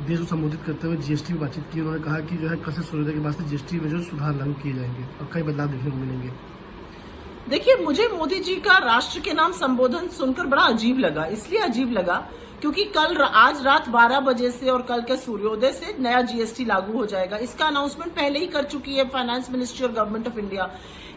देश को संबोधित करते हुए जीएसटी की बातचीत की। उन्होंने कहा कि जो है कल से सूर्योदय के बाद से जीएसटी में जो सुधार लागू किए जाएंगे और कई बदलाव देखने को मिलेंगे। देखिए, मुझे मोदी जी का राष्ट्र के नाम संबोधन सुनकर बड़ा अजीब लगा। इसलिए अजीब लगा क्योंकि आज रात 12 बजे से और कल के सूर्योदय से नया जीएसटी लागू हो जाएगा। इसका अनाउंसमेंट पहले ही कर चुकी है फाइनेंस मिनिस्ट्री और गवर्नमेंट ऑफ इंडिया।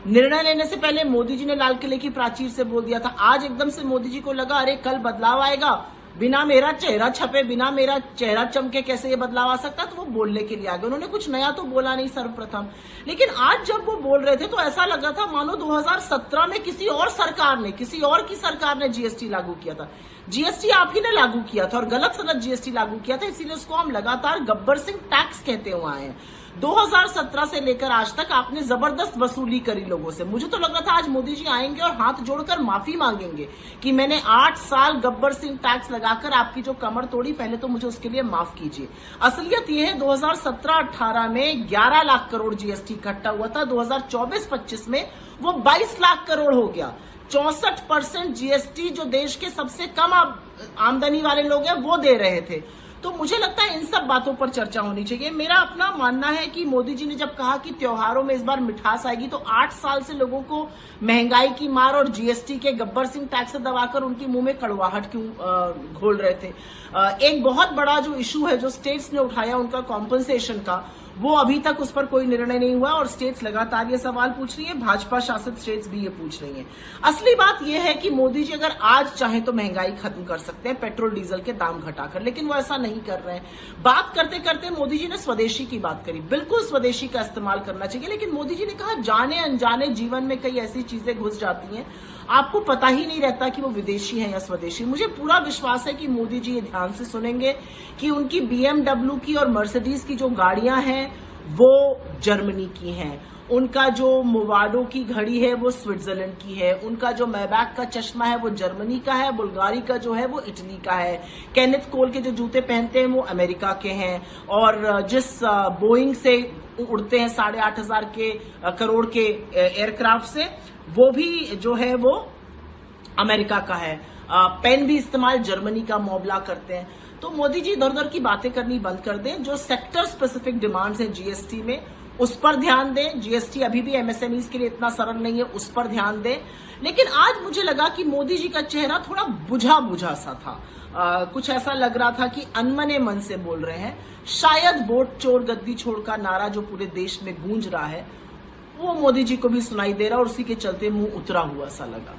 निर्णय लेने से पहले मोदी जी ने लाल किले की प्राचीर से बोल दिया था। आज एकदम से मोदी जी को लगा अरे कल बदलाव आएगा, बिना मेरा चेहरा छपे, बिना मेरा चेहरा चमके कैसे ये बदलाव आ सकता, तो वो बोलने के लिए आ गए। उन्होंने कुछ नया तो बोला नहीं सर्वप्रथम, लेकिन आज जब वो बोल रहे थे तो ऐसा लगा था मानो 2017 में किसी और की सरकार ने जीएसटी लागू किया था। जीएसटी आप ही ने लागू किया था और गलत सनद जीएसटी लागू किया था, इसीलिए उसको हम लगातार गब्बर सिंह टैक्स कहते हुए आए हैं। 2017 से लेकर आज तक आपने जबरदस्त वसूली करी लोगों से। मुझे तो लग रहा था आज मोदी जी आएंगे और हाथ जोड़कर माफी मांगेंगे कि मैंने 8 साल गब्बर सिंह टैक्स लगाकर आपकी जो कमर तोड़ी, पहले तो मुझे उसके लिए माफ कीजिए। असलियत यह है 2017-18 में 11 लाख करोड़ जीएसटी इकट्ठा हुआ था, 2024-25 में वो 22 लाख करोड़ हो गया। 64% जीएसटी जो देश के सबसे कम आमदनी वाले लोग हैं वो दे रहे थे। तो मुझे लगता है इन सब बातों पर चर्चा होनी चाहिए। मेरा अपना मानना है कि मोदी जी ने जब कहा कि त्योहारों में इस बार मिठास आएगी, तो 8 साल से लोगों को महंगाई की मार और जीएसटी के गब्बर सिंह टैक्स से दबाकर उनके मुंह में कड़वाहट क्यों घोल रहे थे। एक बहुत बड़ा जो इशू है जो स्टेट्स ने उठाया उनका कॉम्पनसेशन का, वो अभी तक उस पर कोई निर्णय नहीं हुआ और स्टेट्स लगातार ये सवाल पूछ रही है, भाजपा शासित स्टेट्स भी ये पूछ रही हैं। असली बात ये है कि मोदी जी अगर आज चाहे तो महंगाई खत्म कर सकते हैं पेट्रोल डीजल के दाम घटाकर, लेकिन वो ऐसा नहीं कर रहे हैं। बात करते करते मोदी जी ने स्वदेशी की बात करी। बिल्कुल स्वदेशी का इस्तेमाल करना चाहिए, लेकिन मोदी जी ने कहा जाने अनजाने जीवन में कई ऐसी चीजें घुस जाती हैं आपको पता ही नहीं रहता कि वो विदेशी है या स्वदेशी। मुझे पूरा विश्वास है कि मोदी जी ये ध्यान से सुनेंगे कि उनकी BMW की और मर्सिडीज की जो गाड़ियां हैं वो जर्मनी की हैं, उनका जो मोवाडो की घड़ी है वो स्विट्जरलैंड की है, उनका जो मैबैक का चश्मा है वो जर्मनी का है, बुल्गारी का जो है वो इटली का है, केनेथ कोल के जो जूते पहनते हैं वो अमेरिका के हैं, और जिस बोइंग से उड़ते हैं 8,500 करोड़ के एयरक्राफ्ट से, वो भी जो है वो अमेरिका का है। पेन भी इस्तेमाल जर्मनी का मोबला करते हैं। तो मोदी जी इधर उधर की बातें करनी बंद कर दें। जो सेक्टर स्पेसिफिक डिमांड्स हैं जीएसटी में उस पर ध्यान दें। जीएसटी अभी भी एमएसएमईज के लिए इतना सरल नहीं है, उस पर ध्यान दें। लेकिन आज मुझे लगा कि मोदी जी का चेहरा थोड़ा बुझा बुझा सा था। कुछ ऐसा लग रहा था कि अनमने मन से बोल रहे हैं। शायद वोट चोर गद्दी छोड़ का नारा जो पूरे देश में गूंज रहा है वो मोदी जी को भी सुनाई दे रहा और उसी के चलते मुंह उतरा हुआ सा लगा।